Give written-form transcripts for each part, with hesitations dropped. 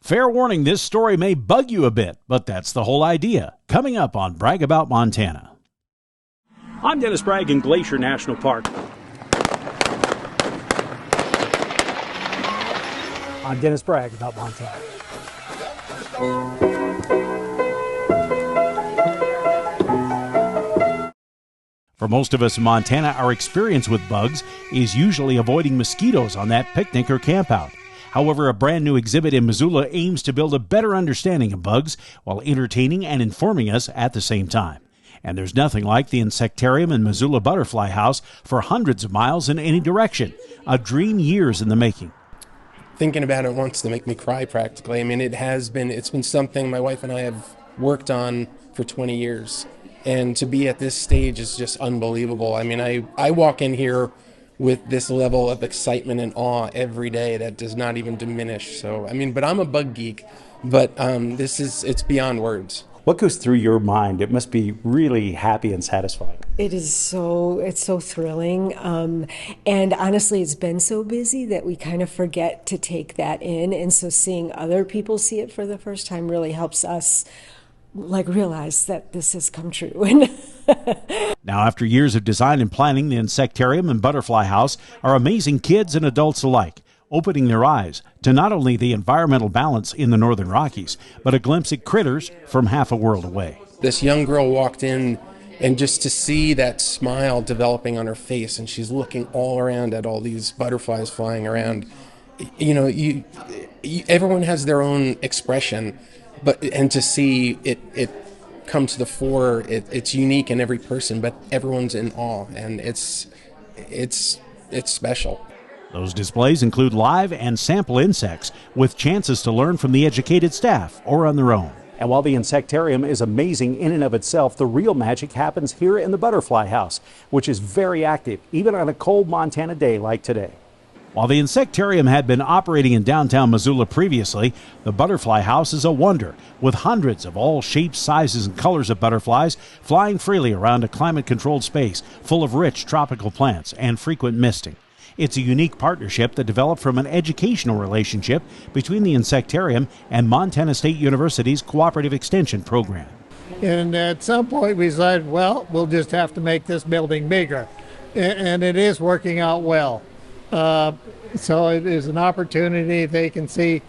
Fair warning, this story may bug you a bit, but that's the whole idea. Coming up on Bragg About Montana. I'm Dennis Bragg in Glacier National Park. I'm Dennis Bragg about Montana. For most of us in Montana, our experience with bugs is usually avoiding mosquitoes on that picnic or campout. However, a brand new exhibit in Missoula aims to build a better understanding of bugs while entertaining and informing us at the same time. And there's nothing like the Insectarium and Missoula Butterfly House for hundreds of miles in any direction. A dream years in the making. Thinking about it wants to make me cry practically. I mean, it's been something my wife and I have worked on for 20 years. And to be at this stage is just unbelievable. I mean, I walk in here with this level of excitement and awe every day that does not even diminish. So, I mean, but I'm a bug geek, but it's beyond words. What goes through your mind? It must be really happy and satisfying. It's so thrilling. And honestly, it's been so busy that we kind of forget to take that in. And so seeing other people see it for the first time really helps us realize that this has come true. Now, after years of design and planning, the Insectarium and Butterfly House are amazing kids and adults alike, opening their eyes to not only the environmental balance in the Northern Rockies, but a glimpse at critters from half a world away. This young girl walked in, and just to see that smile developing on her face, and she's looking all around at all these butterflies flying around. You know, everyone has their own expression, and to see it come to the fore, it's unique in every person, but everyone's in awe, and it's special. Those displays include live and sample insects with chances to learn from the educated staff or on their own. And while the Insectarium is amazing in and of itself, the real magic happens here in the Butterfly House, which is very active, even on a cold Montana day like today. While the Insectarium had been operating in downtown Missoula previously, the Butterfly House is a wonder, with hundreds of all shapes, sizes, and colors of butterflies flying freely around a climate-controlled space full of rich tropical plants and frequent misting. It's a unique partnership that developed from an educational relationship between the Insectarium and Montana State University's Cooperative Extension Program. And at some point we decided, well, we'll just have to make this building bigger. And it is working out well. So it is an opportunity. They can see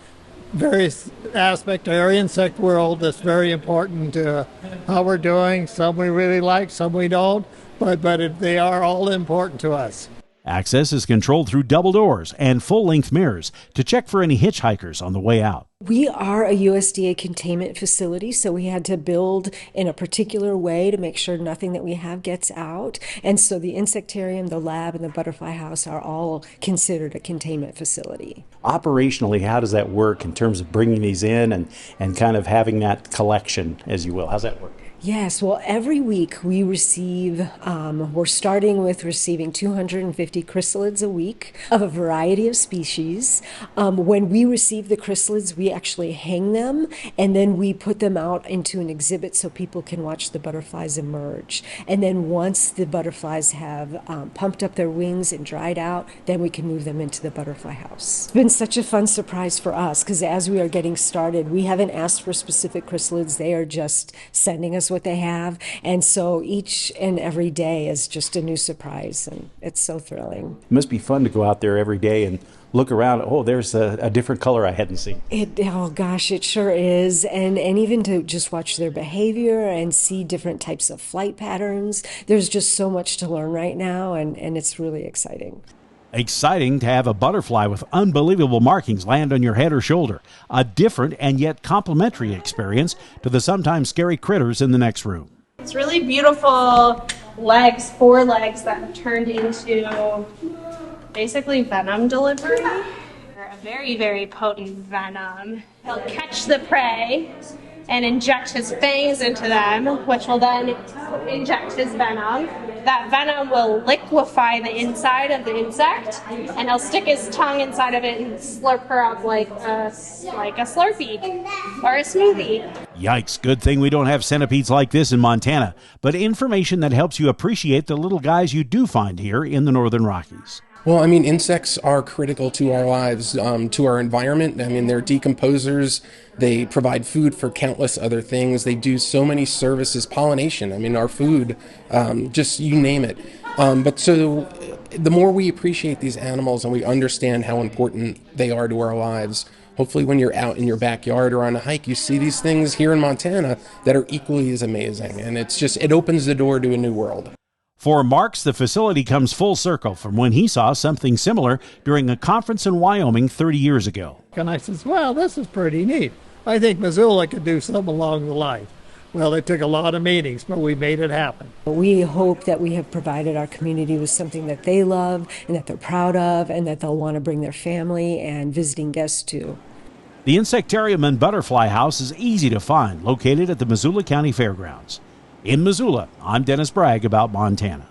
various aspects of our insect world that's very important to how we're doing. Some we really like, some we don't, but they are all important to us. Access is controlled through double doors and full-length mirrors to check for any hitchhikers on the way out. We are a USDA containment facility, so we had to build in a particular way to make sure nothing that we have gets out. And so the Insectarium, the lab, and the Butterfly House are all considered a containment facility. Operationally, how does that work in terms of bringing these in and kind of having that collection, as you will? How's that work? Yes, well, every week we receive, we're starting with receiving 250 chrysalids a week of a variety of species. When we receive the chrysalids, we actually hang them, and then we put them out into an exhibit so people can watch the butterflies emerge. And then once the butterflies have pumped up their wings and dried out, then we can move them into the Butterfly House. It's been such a fun surprise for us, because as we are getting started, we haven't asked for specific chrysalids. They are just sending us what they have, and so each and every day is just a new surprise, and it's so thrilling. It must be fun to go out there every day and look around. Oh, there's a different color I hadn't seen. Oh gosh, it sure is, and even to just watch their behavior and see different types of flight patterns. There's just so much to learn right now, and it's really exciting. Exciting to have a butterfly with unbelievable markings land on your head or shoulder. A different and yet complementary experience to the sometimes scary critters in the next room. It's really beautiful legs, 4 legs that have turned into basically venom delivery. They're a very, very potent venom. He'll catch the prey and inject his fangs into them, which will then inject his venom. That venom will liquefy the inside of the insect, and he'll stick his tongue inside of it and slurp her up like a Slurpee or a smoothie. Yikes, good thing we don't have centipedes like this in Montana, but information that helps you appreciate the little guys you do find here in the Northern Rockies. Well, I mean, insects are critical to our lives, to our environment. I mean, they're decomposers. They provide food for countless other things. They do so many services, pollination. I mean, our food, just you name it. But so the more we appreciate these animals and we understand how important they are to our lives, hopefully when you're out in your backyard or on a hike, you see these things here in Montana that are equally as amazing. And it opens the door to a new world. For Marks, the facility comes full circle from when he saw something similar during a conference in Wyoming 30 years ago. And I says, well, this is pretty neat. I think Missoula could do something along the lines. Well, it took a lot of meetings, but we made it happen. We hope that we have provided our community with something that they love and that they're proud of and that they'll want to bring their family and visiting guests to. The Insectarium and Butterfly House is easy to find, located at the Missoula County Fairgrounds. In Missoula, I'm Dennis Bragg about Montana.